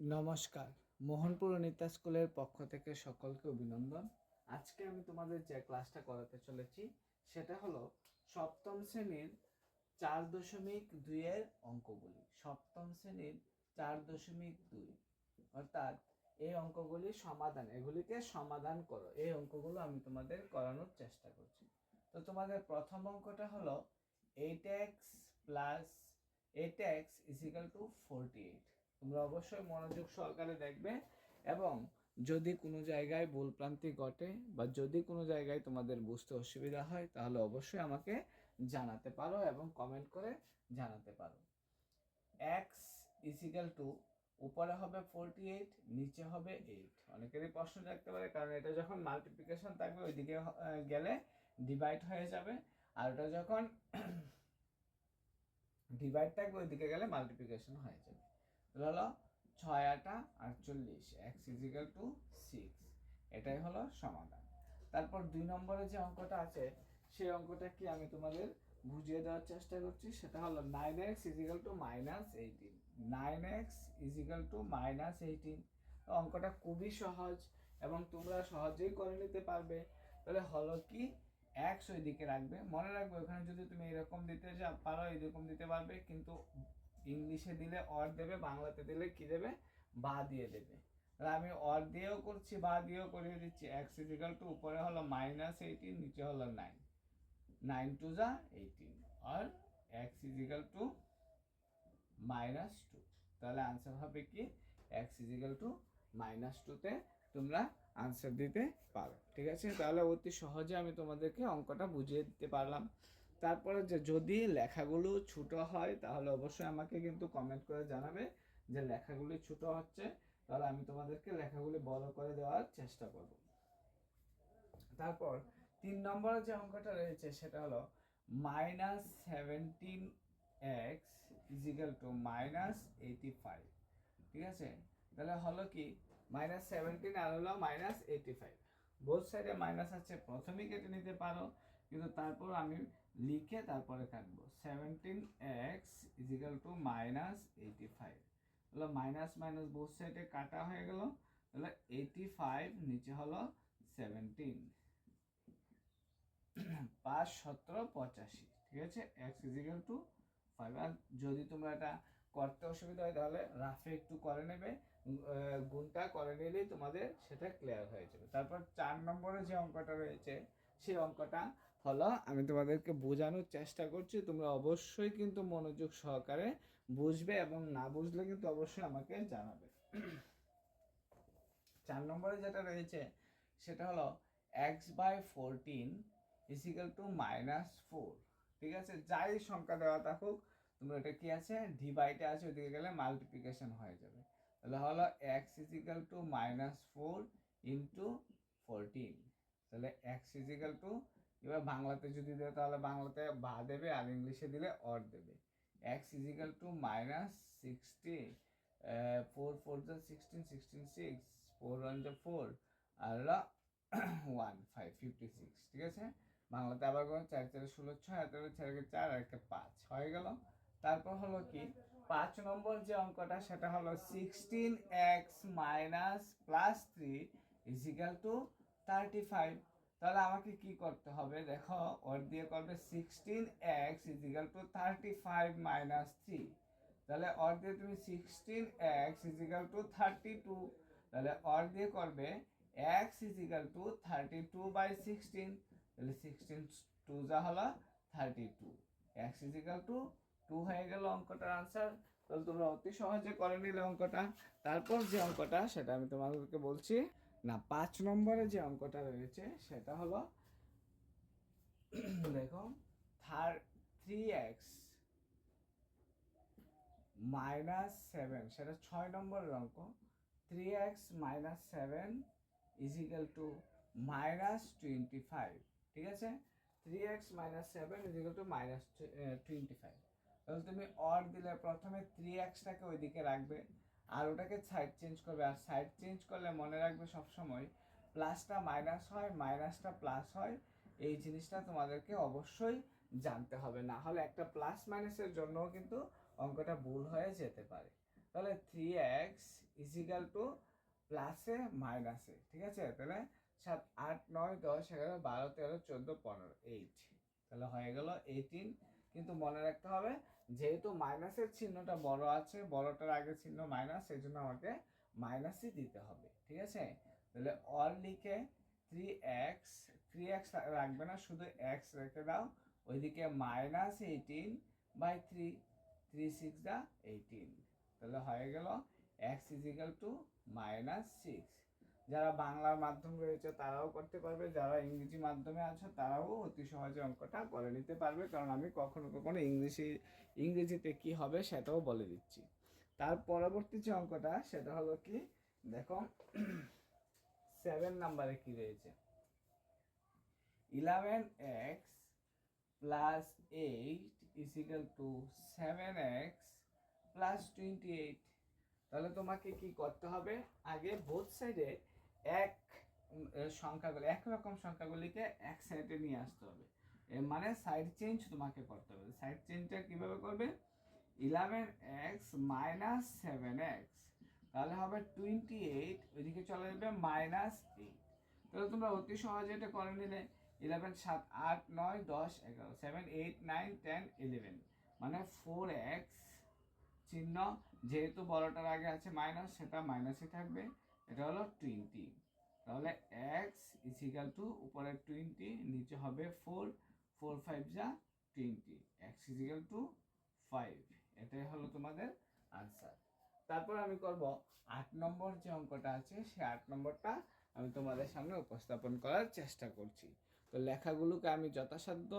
নমস্কার, মোহনপুর অনিতা স্কুলের পক্ষ থেকে সকলকে অভিনন্দন। আজকে আমি তোমাদের যে ক্লাসটা করাতে চলেছি সেটা হলো সপ্তম শ্রেণীর 4.2 অঙ্কগুলি। সপ্তম শ্রেণীর 4.2 অর্থাৎ এই অঙ্কগুলির সমাধান, এগুলিকে সমাধান করো, এই অঙ্কগুলো আমি তোমাদের করানোর চেষ্টা করছি। তো তোমাদের প্রথম অঙ্কটা হলো 8x plus 8x is equal two 48। তোমরা অবশ্যই মনোযোগ সহকারে দেখবে এবং যদি কোনো জায়গায় ভুলভ্রান্তি ঘটে বা যদি কোনো জায়গায় তোমাদের বুঝতে অসুবিধা হয় তাহলে অবশ্যই আমাকে জানাতে পারো এবং কমেন্ট করে জানাতে পারো। x ইজিক্যাল টু উপরে হবে 48, নিচে হবে 8। অনেকেরই প্রশ্ন থাকতে পারে, কারণ এটা যখন মাল্টিপ্লিকেশন থাকবে ওইদিকে গেলে ডিভাইড হয়ে যাবে, আর ওটা যখন ডিভাইড থাকবে ওইদিকে গেলে মাল্টিপ্লিকেশন হয়ে যাবে। হলো 6 8 48, x ইজিক্যাল টু 6। এটাই হলো সমাধান। তারপর 2 নম্বরে যে অঙ্কটা আছে সেই অঙ্কটা কি আমি তোমাদের বুঝিয়ে দেওয়ার চেষ্টা করছি। সেটা হলো 9x is equal two -18। 9x is equal two -18। অঙ্কটা খুবই সহজ এবং তোমরা সহজেই করে নিতে পারবে। তাহলে হলো কি, এক্স ওই দিকে রাখবে। মনে রাখবে ওখানে যদি তুমি এরকম দিতে পারো এরকম দিতে পারবে, কিন্তু ইংলিশে দিলে অর দেবে, বাংলাতে দিলে কি দেবে, বা দিয়ে দেবে। তাহলে আমি অর দিয়েও করছি, বা দিয়েও করিয়ে দিচ্ছি। এক্স ইজিক্যাল টু উপরে হলো -18, নিচে হলো 9, 9 2 যা 18, আর এক্স ইজিক্যাল টু -2। তাহলে আনসার হবে কি, এক্স ইজিক্যাল টু -2তে তোমরা আনসার দিতে পারো। ঠিক আছে, তাহলে অতি সহজে আমি তোমাদেরকে অঙ্কটা বুঝিয়ে দিতে পারলাম। তারপরে যে যদি লেখাগুলো ছোট হয় তাহলে অবশ্যই আমাকে কিন্তু কমেন্ট করে জানাবে যে লেখাগুলি ছোট হচ্ছে, তাহলে আমি তোমাদেরকে লেখাগুলি বড় করে দেওয়ার চেষ্টা করব। তারপর 3 নম্বরে যে অঙ্কটা রয়েছে সেটা হলো -17x ইজিক্যাল টু -85। ঠিক আছে, তাহলে হলো কি, -17 আর হলো -85, বোথ সাইডে মাইনাস আছে, প্রথমেই কেটে নিতে পারো, কিন্তু তারপর আমি লিখে তারপরে কাটবো। 17x ইজিক্যাল টু -85 হলো মাইনাস মাইনাস বোথ সাইডে কাটা হয়ে গেল। তাহলে 85 নিচে হলো 17, 5 17 85। ঠিক আছে, x ইজিক্যাল টু 5। আর যদি তোমরা এটা করতে অসুবিধা হয় তাহলে রাফে একটু করে নেবে, গুণটা করে নিলেই তোমাদের সেটা ক্লিয়ার হয়ে যাবে। তারপর 4 নম্বরে যে অঙ্কটা রয়েছে সেই অঙ্কটা হলো, আমি তোমাদেরকে বোঝানোর চেষ্টা করছি, তোমরা অবশ্যই কিন্তু মনোযোগ সহকারে বুঝবে এবং না বুঝলে কিন্তু অবশ্যই আমাকে জানাবে। 4 নম্বরে যেটা রয়েছে সেটা হলো x/14 ইজিক্যাল টু -4। ঠিক আছে, যাই সংখ্যা দেওয়া থাকুক তোমরা এটা কি আছে, ডিভাইডে আছে, ওইদিকে গেলে মাল্টিপ্লিকেশন হয়ে যাবে। তাহলে হলো x ইজিক্যাল টু -4 ইন্টু 14। তাহলে x ইজিক্যাল টু, এবার বাংলাতে যদি দেয় তাহলে বাংলাতে বা দেবে, আর ইংলিশে দিলে অর দেবে। x ইজিক্যাল টু -60, 4 4 16 16 6, 4 1 4, আর 1 5 56। ঠিক আছে, বাংলাতে আবার 4 4 16 6, আর 4 4 আর একটা 5 হয়ে গেল। তারপর হলো কি, 5 নম্বর যে অঙ্কটা সেটা হলো 16x প্লাস 3 ইজিক্যাল টু 35। তাহলে আমাকে কি করতে হবে, দেখো ওর দিয়ে করবে 16x ইজিক্যাল টু 35 -3। তাহলে অর দিয়ে তুমি 16x ইজিক্যাল টু 32। তাহলে অর দিয়ে করবে x ইজিক্যাল টু 32/16। তাহলে 16 2 যা হলো 32, x ইজিক্যাল টু 2 হয়ে গেল অঙ্কটার আনসার। তাহলে তোমরা অতি সহজে করে নিলে অঙ্কটা। তারপর যে অঙ্কটা সেটা আমি তোমাদেরকে বলছি না, 5 নম্বরে যে অঙ্কটা রয়েছে সেটা হলো দেখো 3x -7, সেটা 6 নম্বরের অঙ্ক। 3x -7 is equal two -25। ঠিক আছে, 3x -7 ইজিক্যাল টু -25। তাহলে তুমি অর দিলে প্রথমে 3xটাকে ওইদিকে রাখবে আর ওটাকে সাইড চেঞ্জ করবে, আর সাইড চেঞ্জ করলে মনে রাখবে সবসময় প্লাসটা মাইনাস হয়, মাইনাসটা প্লাস হয়। এই জিনিসটা তোমাদেরকে অবশ্যই জানতে হবে, না হলে একটা প্লাস মাইনাসের জন্যও কিন্তু অঙ্কটা ভুল হয়ে যেতে পারে। তাহলে 3x ইজিক্যাল টু প্লাসে মাইনাসে, ঠিক আছে? তাহলে 7 8 9 10 11 12 13 14 15 8, তাহলে হয়ে গেল 18। কিন্তু মনে রাখতে হবে যেহেতু মাইনাসের চিহ্নটা বড় আছে, বড়টার আগে চিহ্ন মাইনাস, সেই জন্য আমাকে মাইনাসই দিতে হবে, ঠিক আছে? তাহলে অল লিখে 3x রাখবে না, শুধু x রেখে দাও, ওইদিকে -18/3, 3 6 দা 18, তাহলে হয়ে গেল x = -6। যারা বাংলার মাধ্যম রয়েছে তারাও করতে পারবে, যারা ইংরেজি মাধ্যমে আছে তারাও অতি সহজে অঙ্কটা করে নিতে পারবে, কারণ আমি কখনো কখনো ইংরেজিতে কি হবে সেটাও বলে দিচ্ছি। তার পরবর্তী যে অঙ্কটা সেটা হলো কি, দেখো 7 নাম্বারে কি রয়েছে, 11x + 8 = 7x + 28। তাহলে তোমাকে কি করতে হবে, আগে বোথ সাইডে একরকম সংখ্যাগুলিকে এক সাইডে নিয়ে আসতে হবে, মানে সাইড চেঞ্জ তোমাকে করতে হবে। সাইড চেঞ্জটা কিভাবে করবে, 11x - 7x, তাহলে হবে 28, ওইদিকে চলে যাবে -8। তাহলে তোমরা অতি সহজে এটা করে নিলে, 11 7 8 9 10 11 7 8 9 10 11, মানে 4x চিহ্ন যেহেতু বড়টার আগে আছে মাইনাস, সেটা মাইনাসই থাকবে, এটা হলো 20। তাহলে x = উপরে 20, নিচে হবে 4, 4 5 যা 20, x = 5। এটাই হলো তোমাদের আনসার। তারপর আমি করব 8 নম্বর যে অঙ্কটা আছে, সেই 8 নম্বরটা আমি তোমাদের সামনে উপস্থাপন করার চেষ্টা করছি। তো লেখাগুলোকে আমি যথাসাধ্য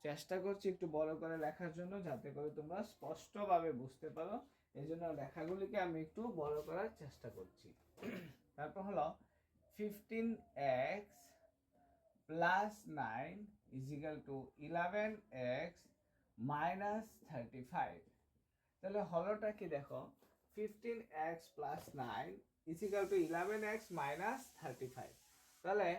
চেষ্টা করছি একটু বড় করে লেখার জন্য, যাতে করে তোমরা স্পষ্টভাবে বুঝতে পারো, এই জন্য লেখাগুলিকে আমি একটু বড় করার চেষ্টা করছি। তারপর হলো 15x + 9 = 11x - 35। তাহলে হলোটা কি দেখো, 15x + 9 = 11x - 35। তাহলে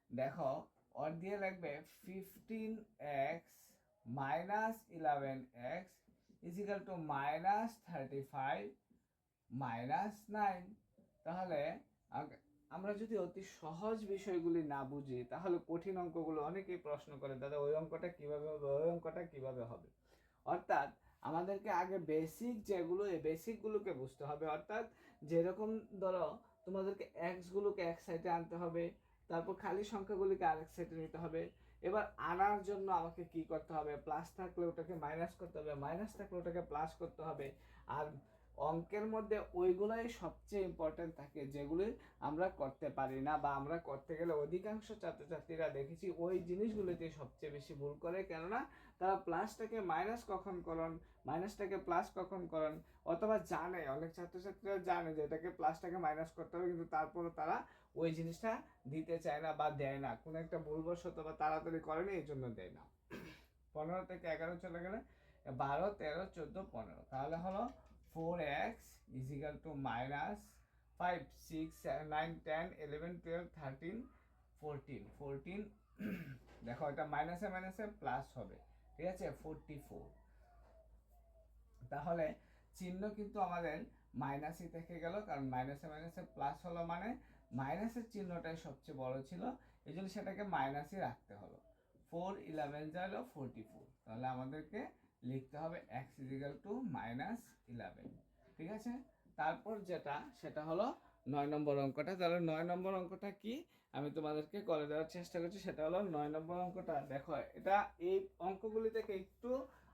দেখো ওর দিয়ে লাগবে 15x - 11x = -35 - 9। তাহলে আমরা যদি অতি সহজ বিষয়গুলি না বুঝি, তাহলে কঠিন অঙ্কগুলো অনেকেই প্রশ্ন করে, দাদা ওই অঙ্কটা কিভাবে হবে, ওই অঙ্কটা কিভাবে হবে। অর্থাৎ আমাদেরকে আগে বেসিক যেগুলো, এই বেসিকগুলোকে বুঝতে হবে। অর্থাৎ যেরকম ধরো তোমাদেরকে এক্সগুলোকে এক সাইডে আনতে হবে, তারপর খালি সংখ্যাগুলিকে আরেক সাইডে নিতে হবে। এবার আনার জন্য আমাকে কি করতে হবে, প্লাস থাকলে ওটাকে মাইনাস করতে হবে, মাইনাস থাকলে ওটাকে প্লাস করতে হবে। আর অঙ্কের মধ্যে ওইগুলাই সবচেয়ে ইম্পর্টেন্ট থাকে, যেগুলি আমরা করতে পারি না, বা আমরা করতে গেলে অধিকাংশ ছাত্রছাত্রীরা দেখেছি ওই জিনিসগুলিতে সবচেয়ে বেশি ভুল করে। কেননা তারা প্লাসটাকে মাইনাস কখন করণ, মাইনাসটাকে প্লাস কখন করণ, অথবা জানে, অনেক ছাত্রছাত্রীরা জানে যে এটাকে প্লাসটাকে মাইনাস করতে হবে, কিন্তু তারপরও তারা ওই জিনিসটা দিতে চায় না বা দেয় না, কোনো একটা ভুলবশত বা তাড়াতাড়ি করেনি, এই জন্য দেয় না। 15 থেকে 11 চলে গেলে 12 13 14 15, তাহলে হলো 4x = -5 6 9 10 11 12 13 14 14 দেখো এটা মাইনাসে মাইনাসে প্লাস হবে, ঠিক আছে, 44। তাহলে চিহ্ন কিন্তু আমাদের মাইনাসই থেকে গেল, কারণ মাইনাসে মাইনাসে প্লাস হলো, মানে মাইনাসের চিহ্নটাই সবচেয়ে বড় ছিল, এই জন্য সেটাকে মাইনাসই রাখতে হলো। 4 11 যা হলো 44, তাহলে আমাদেরকে লিখতে হবে x = -11, ঠিক আছে। তারপর যেটা সেটা হলো 9 নম্বর অঙ্কটা। তাহলে 9 নম্বর অঙ্কটা কি আমি তোমাদেরকে করে দেওয়ার চেষ্টা করছি, সেটা হলো 9 নম্বর অঙ্কটা। দেখো এটা এই অঙ্কগুলি থেকে একটু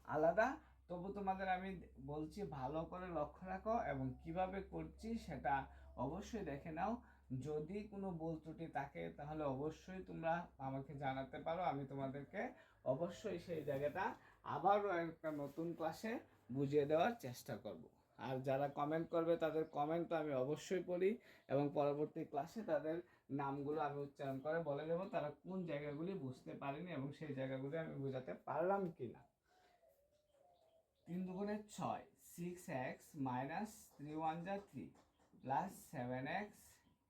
আলাদা, তবু তোমাদের আমি বলছি ভালো করে লক্ষ্য রাখো এবং কিভাবে করছি সেটা অবশ্যই দেখে নাও। যদি কোনো ভুল ত্রুটি থাকে তাহলে অবশ্যই তোমরা আমাকে জানাতে পারো, আমি তোমাদেরকে অবশ্যই সেই জায়গাটা আবারও একটা নতুন ক্লাসে বুঝিয়ে দেওয়ার চেষ্টা করব। আর যারা কমেন্ট করবে তাদের কমেন্ট তো আমি অবশ্যই পড়ি, এবং পরবর্তী ক্লাসে তাদের নামগুলো আমি উচ্চারণ করে বলে দেবো তারা কোন জায়গাগুলি বুঝতে পারেনি এবং সেই জায়গাগুলি আমি বোঝাতে পারলাম কিনা। 3 দুগুণে 6, 6x - 3 1 যা 3 প্লাস 7x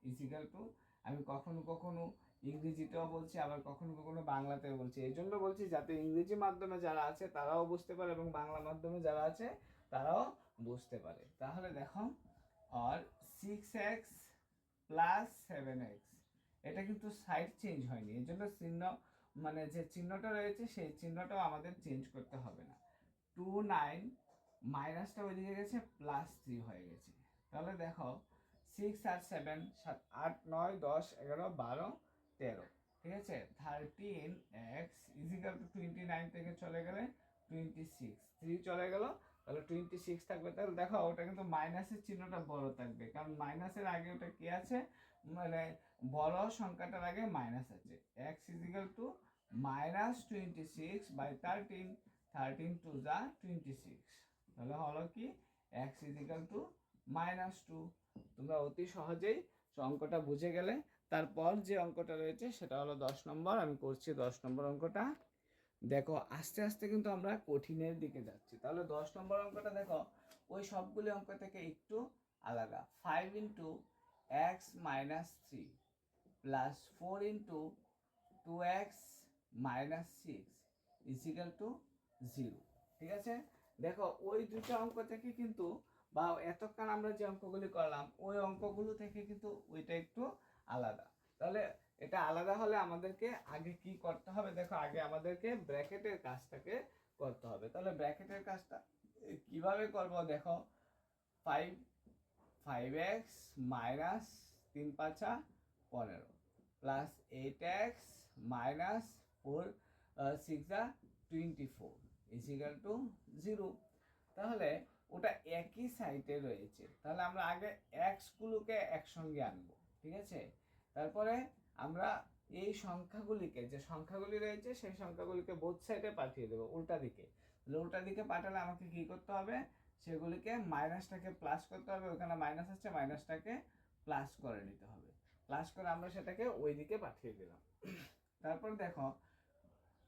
= আমি কখনো কখনো ইংরেজিতেও বলছি, আবার কখনো কখনো বাংলাতেও বলছি, এই জন্য বলছি যাতে ইংরেজি মাধ্যমে যারা আছে তারাও বুঝতে পারে এবং বাংলা মাধ্যমে যারা আছে তারাও বুঝতে পারে। তাহলে দেখো আর 6x প্লাস 7x, এটা কিন্তু সাইড চেঞ্জ হয়নি, এই জন্য চিহ্ন মানে যে চিহ্নটা রয়েছে সেই চিহ্নটাও আমাদের চেঞ্জ করতে হবে না। 2 9 মাইনাসটা ওইদিকে গেছে, +3 হয়ে গেছে। তাহলে দেখো 6 আর 7 7 8 9 10 11 12 13, ঠিক আছে। 13x ইজিক্যাল টু 29 থেকে চলে গেলে 26, 3 চলে গেল, তাহলে 26 থাকবে। তাহলে দেখো ওটা কিন্তু মাইনাসের চিহ্নটা বড় থাকবে, কারণ মাইনাসের আগে ওটা কি আছে, মানে বড় সংখ্যাটার আগে মাইনাস আছে। x ইজিক্যাল টু -26/13, 13 2 যা 26, তাহলে হলো কি x ইজিক্যাল টু -2। তোমরা অতি সহজেই অঙ্কটা বুঝে গেলে। তারপর যে অঙ্কটা রয়েছে সেটা হলো 10 নম্বর। আমি করছি 10 নম্বর অঙ্কটা। দেখো আস্তে আস্তে কিন্তু আমরা কঠিনের দিকে যাচ্ছি। তাহলে 10 নম্বর অঙ্কটা দেখো ওই সবগুলি অঙ্ক থেকে একটু আলাদা। 5 into x minus 3 plus 4 into 2x minus 6 equal to 0, ঠিক আছে। দেখো ওই দুটো অঙ্ক থেকে কিন্তু, বা এতক্ষণ আমরা যে অঙ্কগুলি করলাম ওই অঙ্কগুলো থেকে কিন্তু ওইটা একটু আলাদা। তাহলে এটা আলাদা হলে আমাদেরকে আগে কি করতে হবে, দেখো আগে আমাদেরকে ব্র্যাকেটের কাজটাকে করতে হবে। তাহলে ব্র্যাকেটের কাজটা কিভাবে করব, দেখো 5x minus 3 5 15 plus 8x minus 4 6 24 equal to 0। তাহলে ওটা একই সাইডে রয়েছে, তাহলে আমরা আগে এক্স গুলোকে একসঙ্গে আনবো, ঠিক আছে। তারপরে আমরা এই সংখ্যাগুলিকে, যে সংখ্যাগুলি রয়েছে সেই সংখ্যাগুলিকে বোথ সাইডে পাঠিয়ে দেবো উল্টা দিকে। তাহলে উল্টা দিকে পাঠালে আমাকে কি করতে হবে, সেগুলিকে মাইনাসটাকে প্লাস করতে হবে, ওখানে মাইনাস আছে মাইনাসটাকে প্লাস করে নিতে হবে, প্লাস করে আমরা সেটাকে ওই দিকে পাঠিয়ে দিলাম। তারপর দেখো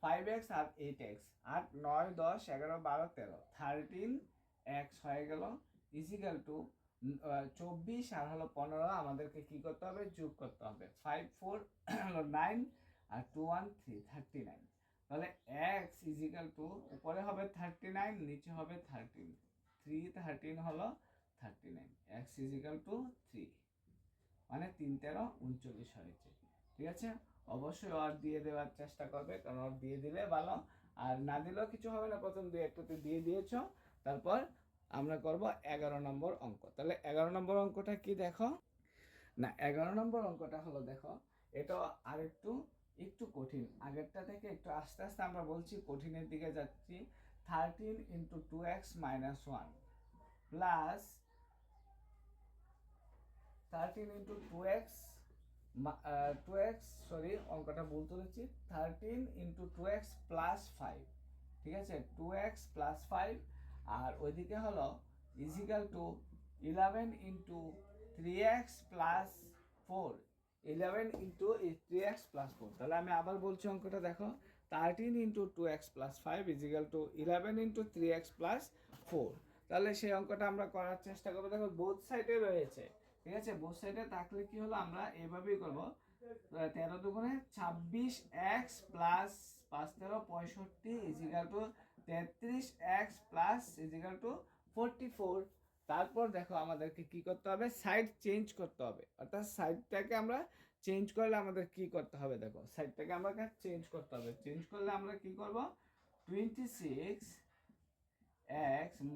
5x আর 8x, 8 9 10 11 12 13, 13x হয়ে গেল ইজিক্যাল টু 24 আর হলো 15 আমাদেরকে কি করতে হবে, যোগ করতে হবে। 5 4 হলো 9 আর 2 1 3 39। তাহলে x ইজিক্যাল টু উপরে হবে 39, নিচে হবে 13, 3 13 হলো 39, x ইজিক্যাল টু 3, মানে 3 13 39 হয়েছে, ঠিক আছে। অবশ্যই অর দিয়ে দেওয়ার চেষ্টা করবে, কারণ অর দিয়ে দিলে ভালো, আর না দিলেও কিছু হবে না, প্রথম দুই একটাতে দিয়ে দিয়েছো। তারপর আমরা করব 11 নম্বর অঙ্ক। তাহলে 11 নম্বর অঙ্কটা কি দেখো না, 11 নম্বর অঙ্কটা হলো দেখো এটা আর একটু কঠিন, আগেরটা থেকে একটু আস্তে আস্তে আমরা বলছি কঠিনের দিকে যাচ্ছি। 13 into 2x minus 1 plus 13 into 2x sorry অঙ্কটা ভুল তুলেছি, 13 ইন্টু 2x প্লাস 5, ঠিক আছে, 2x প্লাস 5, আর ওইদিকে হলো equal to 11 into 3x plus 4, 11 into 3x plus 4। তাহলে আমি আবার বলছি অঙ্কটা দেখো, 13 into 2x plus 5 equal to 11 into 3x plus 4। তাহলে সেই অঙ্কটা আমরা করার চেষ্টা করবো। দেখো বোথ সাইডে রয়েছে, ঠিক আছে, বোথ সাইডে থাকলে কি হলো আমরা এভাবেই করবো। 13 দুগুণে 26x plus 5 13 65 equal to 33x plus equal to 44। তারপর দেখো আমাদেরকে কি করতে হবে, সাইড চেঞ্জ করতে হবে, অর্থাৎ সাইডটাকে আমরা চেঞ্জ করলে আমাদের কি করতে হবে, দেখো সাইডটাকে আমাকে চেঞ্জ করতে হবে। চেঞ্জ করলে আমরা কি করব, 26x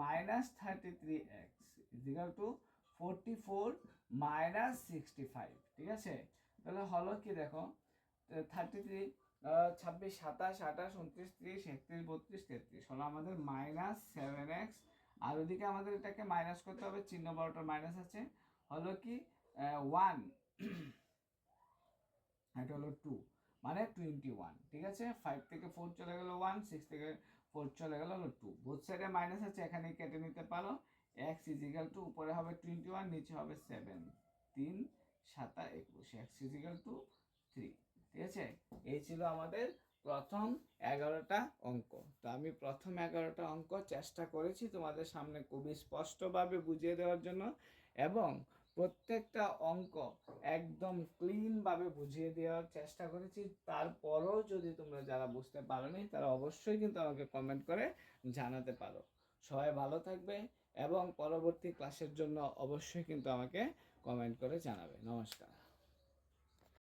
minus 33x is equal to 44 minus 65, ঠিক আছে। তাহলে হলো কি দেখো 33 26 27 28 29 30 31 32 33 হলো আমাদের মাইনাস 7x, আর ওদিকে আমাদের এটাকে মাইনাস করতে হবে, চিহ্ন বড়টার মাইনাস আছে, হলো কি 1 এটা হলো 2 মানে 21, ঠিক আছে। 5 থেকে 4 চলে গেল 1, 6 থেকে 4 চলে গেল হলো 2, বোথ সাইডে মাইনাস আছে, এখানে কেটে নিতে পারো। x ইজিক্যাল টু উপরে হবে 21, নিচে হবে 7, 3 7 21, x ইজিক্যাল টু 3, ঠিক আছে। এই ছিল আমাদের প্রথম 11টা অঙ্ক। তো আমি প্রথম 11টা অঙ্ক চেষ্টা করেছি তোমাদের সামনে খুবই স্পষ্টভাবে বুঝিয়ে দেওয়ার জন্য, এবং প্রত্যেকটা অঙ্ক একদম ক্লিনভাবে বুঝিয়ে দেওয়ার চেষ্টা করেছি। তারপরও যদি তোমরা যারা বুঝতে পারোনি তারা অবশ্যই কিন্তু আমাকে কমেন্ট করে জানাতে পারো। সবাই ভালো থাকবে, এবং পরবর্তী ক্লাসের জন্য অবশ্যই কিন্তু আমাকে কমেন্ট করে জানাবে। নমস্কার।